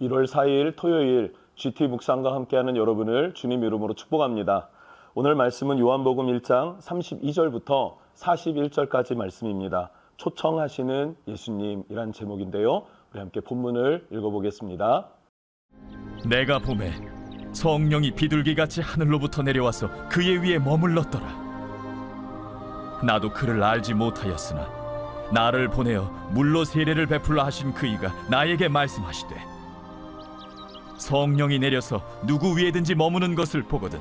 1월 4일 토요일 GT 묵상과 함께하는 여러분을 주님 이름으로 축복합니다. 오늘 말씀은 요한복음 1장 32절부터 41절까지 말씀입니다. 초청하시는 예수님이란 제목인데요. 우리 함께 본문을 읽어보겠습니다. 내가 보매 성령이 비둘기같이 하늘로부터 내려와서 그의 위에 머물렀더라. 나도 그를 알지 못하였으나 나를 보내어 물로 세례를 베풀라 하신 그이가 나에게 말씀하시되 성령이 내려서 누구 위에든지 머무는 것을 보거든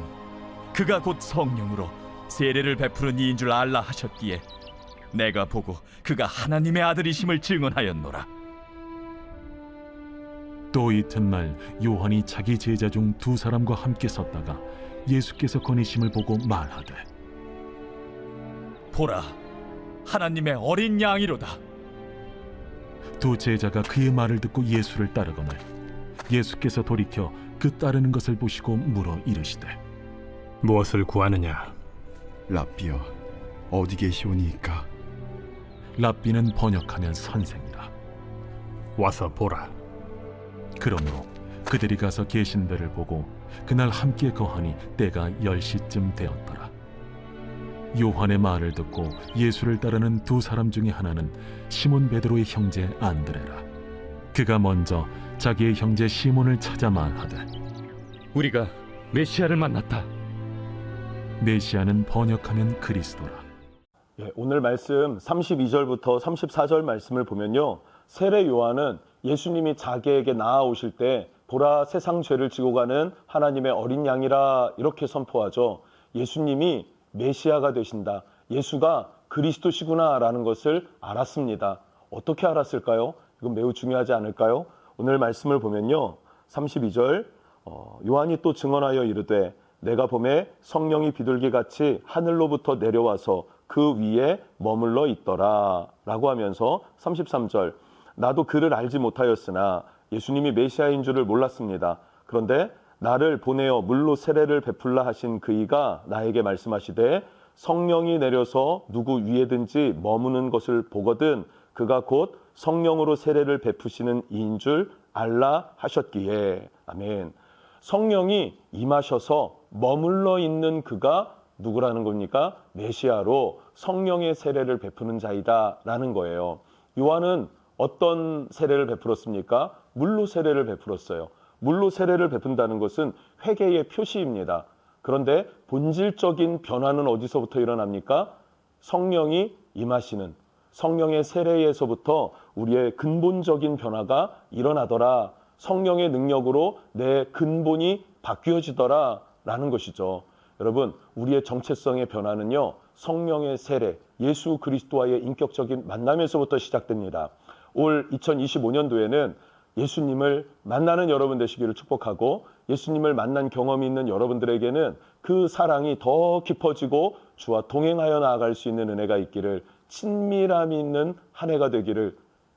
그가 곧 성령으로 세례를 베푸는 이인 줄 알라 하셨기에 내가 보고 그가 하나님의 아들이심을 증언하였노라. 또 이튿날 요한이 자기 제자 중 두 사람과 함께 섰다가 예수께서 거니심을 보고 말하되 보라, 하나님의 어린 양이로다. 두 제자가 그의 말을 듣고 예수를 따르거늘 예수께서 돌이켜 그 따르는 것을 보시고 물어 이르시되 무엇을 구하느냐? 랍비여, 어디 계시오니이까? 랍비는 번역하면 선생이라. 와서 보라. 그러므로 그들이 가서 계신 데를 보고 그날 함께 거하니 때가 10시쯤 되었더라. 요한의 말을 듣고 예수를 따르는 두 사람 중에 하나는 시몬 베드로의 형제 안드레라. 그가 먼저 자기의 형제 시몬을 찾아 말하되 우리가 메시아를 만났다. 메시아는 번역하면 그리스도라. 오늘 말씀 32절부터 34절 말씀을 보면요. 세례 요한은 예수님이 자기에게 나아오실 때 보라 세상 죄를 지고 가는 하나님의 어린 양이라 이렇게 선포하죠. 예수님이 메시아가 되신다. 예수가 그리스도시구나라는 것을 알았습니다. 어떻게 알았을까요? 이건 매우 중요하지 않을까요? 오늘 말씀을 보면요. 32절 요한이 또 증언하여 이르되 내가 보매 성령이 비둘기같이 하늘로부터 내려와서 그 위에 머물러 있더라 라고 하면서 33절 나도 그를 알지 못하였으나 예수님이 메시아인 줄을 몰랐습니다. 그런데 나를 보내어 물로 세례를 베풀라 하신 그이가 나에게 말씀하시되 성령이 내려서 누구 위에든지 머무는 것을 보거든 그가 곧 성령으로 세례를 베푸시는 이인 줄 알라 하셨기에. 아멘. 성령이 임하셔서 머물러 있는 그가 누구라는 겁니까? 메시아로 성령의 세례를 베푸는 자이다 라는 거예요. 요한은 어떤 세례를 베풀었습니까? 물로 세례를 베풀었어요. 물로 세례를 베푼다는 것은 회개의 표시입니다. 그런데 본질적인 변화는 어디서부터 일어납니까? 성령이 임하시는 성령의 세례에서부터 우리의 근본적인 변화가 일어나더라. 성령의 능력으로 내 근본이 바뀌어지더라 라는 것이죠. 여러분, 우리의 정체성의 변화는요, 성령의 세례, 예수 그리스도와의 인격적인 만남에서부터 시작됩니다. 올 2025년도에는 예수님을 만나는 여러분 되시기를 축복하고 예수님을 만난 경험이 있는 여러분들에게는 그 사랑이 더 깊어지고 주와 동행하여 나아갈 수 있는 은혜가 있기를, 친밀함이 있는 한 해가 되기를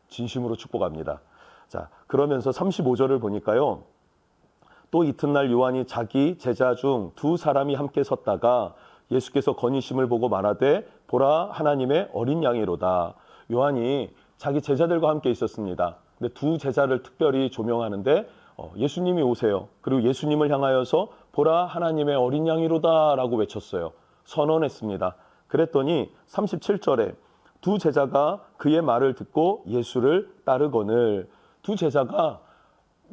진심으로 축복합니다. 자, 그러면서 35절을 보니까요. 또 이튿날 요한이 자기 제자 중 두 사람이 함께 섰다가 예수께서 거니심을 보고 말하되 보라 하나님의 어린 양이로다. 요한이 자기 제자들과 함께 있었습니다. 근데 두 제자를 특별히 조명하는데 예수님이 오세요. 그리고 예수님을 향하여서 보라 하나님의 어린 양이로다 라고 외쳤어요. 선언했습니다. 그랬더니 37절에 두 제자가 그의 말을 듣고 예수를 따르거늘. 두 제자가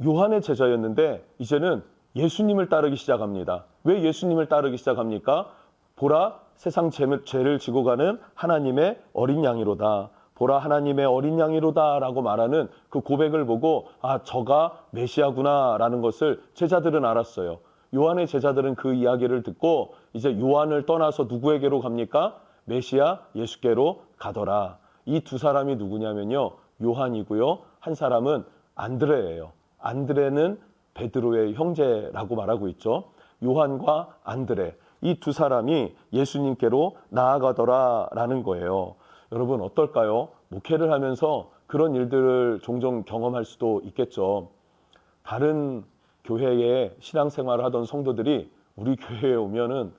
요한의 제자였는데 이제는 예수님을 따르기 시작합니다. 왜 예수님을 따르기 시작합니까? 보라 세상 죄를 지고 가는 하나님의 어린 양이로다. 보라 하나님의 어린 양이로다 라고 말하는 그 고백을 보고 저가 메시아구나 라는 것을 제자들은 알았어요. 요한의 제자들은 그 이야기를 듣고 이제 요한을 떠나서 누구에게로 갑니까? 메시아 예수께로 가더라. 이 두 사람이 누구냐면요. 요한이고요. 한 사람은 안드레예요. 안드레는 베드로의 형제라고 말하고 있죠. 요한과 안드레, 이 두 사람이 예수님께로 나아가더라 라는 거예요. 여러분 어떨까요? 목회를 하면서 그런 일들을 종종 경험할 수도 있겠죠. 다른 교회에 신앙생활을 하던 성도들이 우리 교회에 오면은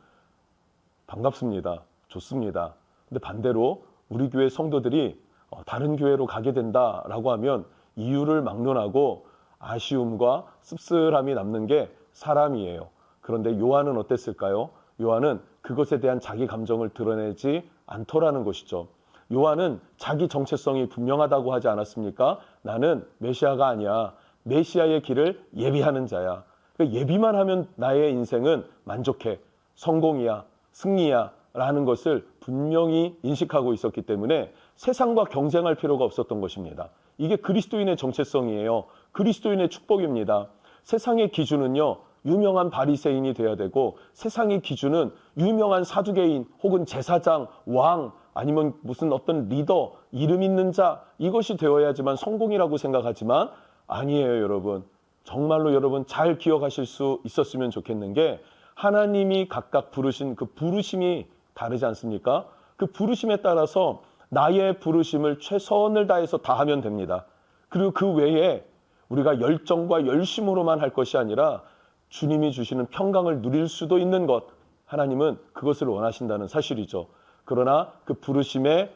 반갑습니다. 좋습니다. 근데 반대로 우리 교회 성도들이 다른 교회로 가게 된다라고 하면 이유를 막론하고 아쉬움과 씁쓸함이 남는 게 사람이에요. 그런데 요한은 어땠을까요? 요한은 그것에 대한 자기 감정을 드러내지 않더라는 것이죠. 요한은 자기 정체성이 분명하다고 하지 않았습니까? 나는 메시아가 아니야. 메시아의 길을 예비하는 자야. 그러니까 예비만 하면 나의 인생은 만족해. 성공이야. 승리야. 라는 것을 분명히 인식하고 있었기 때문에 세상과 경쟁할 필요가 없었던 것입니다. 이게 그리스도인의 정체성이에요. 그리스도인의 축복입니다. 세상의 기준은요, 유명한 바리새인이 돼야 되고, 세상의 기준은 유명한 사두개인 혹은 제사장, 왕, 아니면 무슨 어떤 리더, 이름 있는 자, 이것이 되어야지만 성공이라고 생각하지만 아니에요, 여러분. 정말로 여러분 잘 기억하실 수 있었으면 좋겠는 게, 하나님이 각각 부르신 그 부르심이 다르지 않습니까? 그 부르심에 따라서 나의 부르심을 최선을 다해서 다하면 됩니다. 그리고 그 외에 우리가 열정과 열심으로만 할 것이 아니라 주님이 주시는 평강을 누릴 수도 있는 것, 하나님은 그것을 원하신다는 사실이죠. 그러나 그 부르심의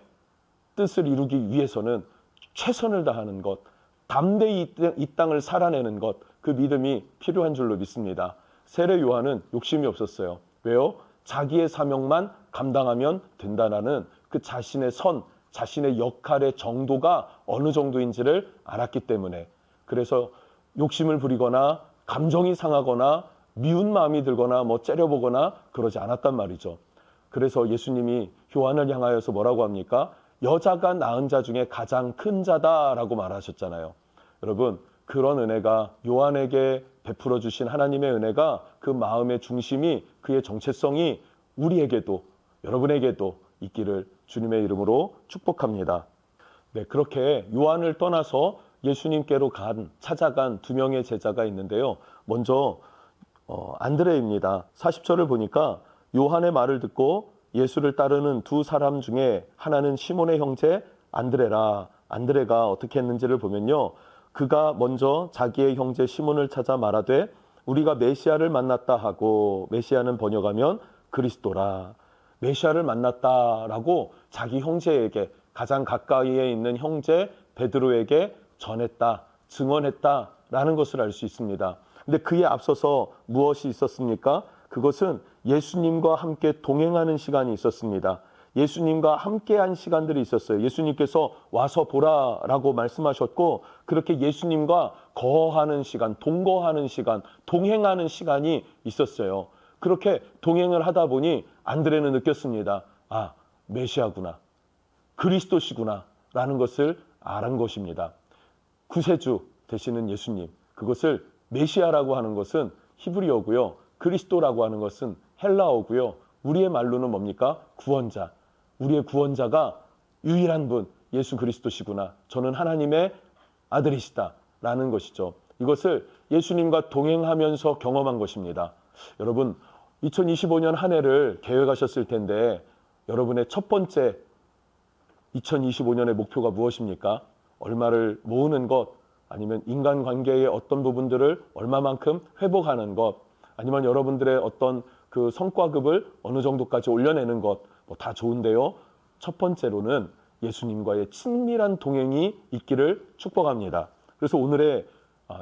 뜻을 이루기 위해서는 최선을 다하는 것, 담대히 이 땅을 살아내는 것, 그 믿음이 필요한 줄로 믿습니다. 세례 요한은 욕심이 없었어요. 왜요? 자기의 사명만 감당하면 된다라는 그 자신의 선, 자신의 역할의 정도가 어느 정도인지를 알았기 때문에, 그래서 욕심을 부리거나 감정이 상하거나 미운 마음이 들거나 뭐 째려보거나 그러지 않았단 말이죠. 그래서 예수님이 요한을 향하여서 뭐라고 합니까? 여자가 낳은 자 중에 가장 큰 자다라고 말하셨잖아요. 여러분, 그런 은혜가 요한에게 베풀어 주신 하나님의 은혜가, 그 마음의 중심이, 그의 정체성이 우리에게도, 여러분에게도 있기를 주님의 이름으로 축복합니다. 네, 그렇게 요한을 떠나서 예수님께로 찾아간 두 명의 제자가 있는데요. 먼저 안드레입니다. 40절을 보니까 요한의 말을 듣고 예수를 따르는 두 사람 중에 하나는 시몬의 형제 안드레라. 안드레가 어떻게 했는지를 보면요, 그가 먼저 자기의 형제 시몬을 찾아 말하되 우리가 메시아를 만났다 하고, 메시아는 번역하면 그리스도라. 메시아를 만났다라고 자기 형제에게, 가장 가까이에 있는 형제 베드로에게 전했다, 증언했다라는 것을 알 수 있습니다. 근데 그에 앞서서 무엇이 있었습니까? 그것은 예수님과 함께 동행하는 시간이 있었습니다. 예수님과 함께한 시간들이 있었어요. 예수님께서 와서 보라라고 말씀하셨고, 그렇게 예수님과 거하는 시간, 동거하는 시간, 동행하는 시간이 있었어요. 그렇게 동행을 하다 보니 안드레는 느꼈습니다. 아, 메시아구나, 그리스도시구나 라는 것을 알은 것입니다. 구세주 되시는 예수님, 그것을 메시아라고 하는 것은 히브리어고요, 그리스도라고 하는 것은 헬라어고요, 우리의 말로는 뭡니까? 구원자. 우리의 구원자가 유일한 분, 예수 그리스도시구나, 저는 하나님의 아들이시다 라는 것이죠. 이것을 예수님과 동행하면서 경험한 것입니다. 여러분, 2025년 한 해를 계획하셨을 텐데, 여러분의 첫 번째 2025년의 목표가 무엇입니까? 얼마를 모으는 것, 아니면 인간관계의 어떤 부분들을 얼마만큼 회복하는 것, 아니면 여러분들의 어떤 그 성과급을 어느 정도까지 올려내는 것, 뭐 다 좋은데요. 첫 번째로는 예수님과의 친밀한 동행이 있기를 축복합니다. 그래서 오늘의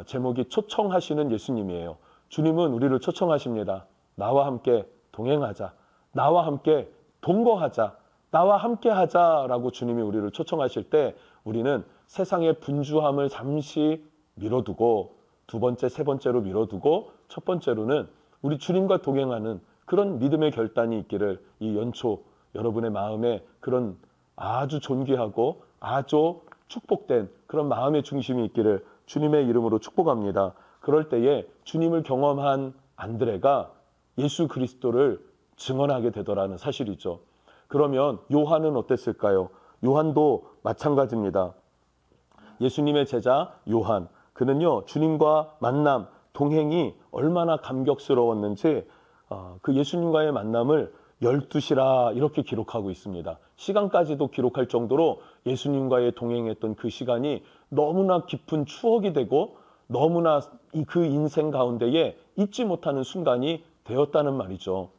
제목이 초청하시는 예수님이에요. 주님은 우리를 초청하십니다. 나와 함께 동행하자, 나와 함께 동거하자, 나와 함께 하자라고 주님이 우리를 초청하실 때, 우리는 세상의 분주함을 잠시 미뤄두고, 두 번째, 세 번째로 미뤄두고, 첫 번째로는 우리 주님과 동행하는 그런 믿음의 결단이 있기를, 이 연초 여러분의 마음에 그런 아주 존귀하고 아주 축복된 그런 마음의 중심이 있기를 주님의 이름으로 축복합니다. 그럴 때에 주님을 경험한 안드레가 예수 그리스도를 증언하게 되더라는 사실이죠. 그러면 요한은 어땠을까요? 요한도 마찬가지입니다. 예수님의 제자 요한, 그는요, 주님과 만남, 동행이 얼마나 감격스러웠는지 그 예수님과의 만남을 12시라 이렇게 기록하고 있습니다. 시간까지도 기록할 정도로 예수님과의 동행했던 그 시간이 너무나 깊은 추억이 되고, 너무나 그 인생 가운데에 잊지 못하는 순간이 되었다는 말이죠.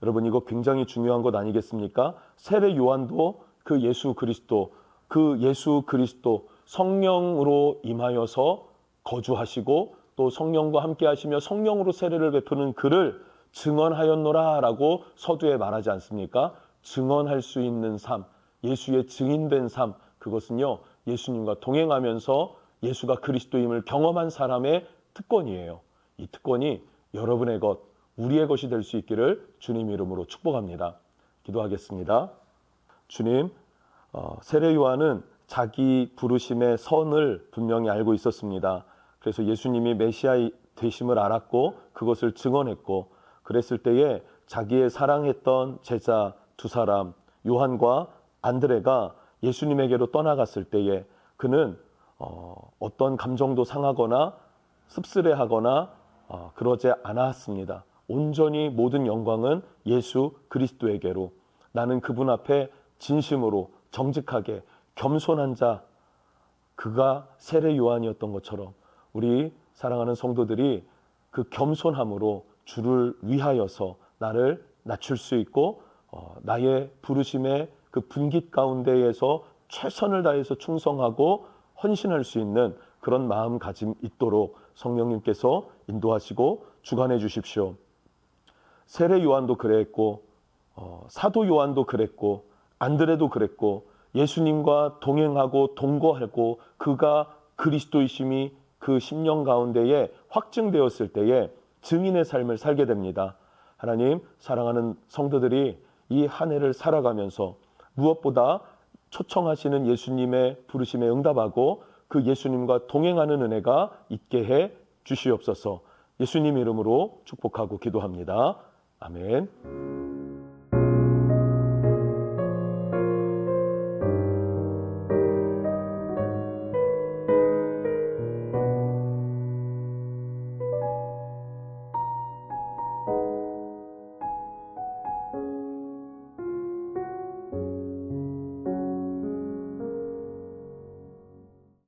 여러분, 이거 굉장히 중요한 것 아니겠습니까? 세례 요한도 그 예수 그리스도 성령으로 임하여서 거주하시고 또 성령과 함께 하시며 성령으로 세례를 베푸는 그를 증언하였노라라고 서두에 말하지 않습니까? 증언할 수 있는 삶, 예수의 증인된 삶, 그것은요 예수님과 동행하면서 예수가 그리스도임을 경험한 사람의 특권이에요. 이 특권이 여러분의 것, 우리의 것이 될 수 있기를 주님 이름으로 축복합니다. 기도하겠습니다. 주님, 세례 요한은 자기 부르심의 선을 분명히 알고 있었습니다. 그래서 예수님이 메시아 되심을 알았고 그것을 증언했고, 그랬을 때에 자기의 사랑했던 제자 두 사람, 요한과 안드레가 예수님에게로 떠나갔을 때에 그는 어떤 감정도 상하거나 씁쓸해하거나 그러지 않았습니다. 온전히 모든 영광은 예수 그리스도에게로, 나는 그분 앞에 진심으로 정직하게 겸손한 자, 그가 세례 요한이었던 것처럼 우리 사랑하는 성도들이 그 겸손함으로 주를 위하여서 나를 낮출 수 있고 나의 부르심의 그 분깃 가운데에서 최선을 다해서 충성하고 헌신할 수 있는 그런 마음가짐 있도록 성령님께서 인도하시고 주관해 주십시오. 세례 요한도 그랬고 사도 요한도 그랬고 안드레도 그랬고 예수님과 동행하고 동거하고 그가 그리스도이심이 그 10년 가운데에 확증되었을 때에 증인의 삶을 살게 됩니다. 하나님, 사랑하는 성도들이 이 한 해를 살아가면서 무엇보다 초청하시는 예수님의 부르심에 응답하고 그 예수님과 동행하는 은혜가 있게 해 주시옵소서. 예수님 이름으로 축복하고 기도합니다. 아멘.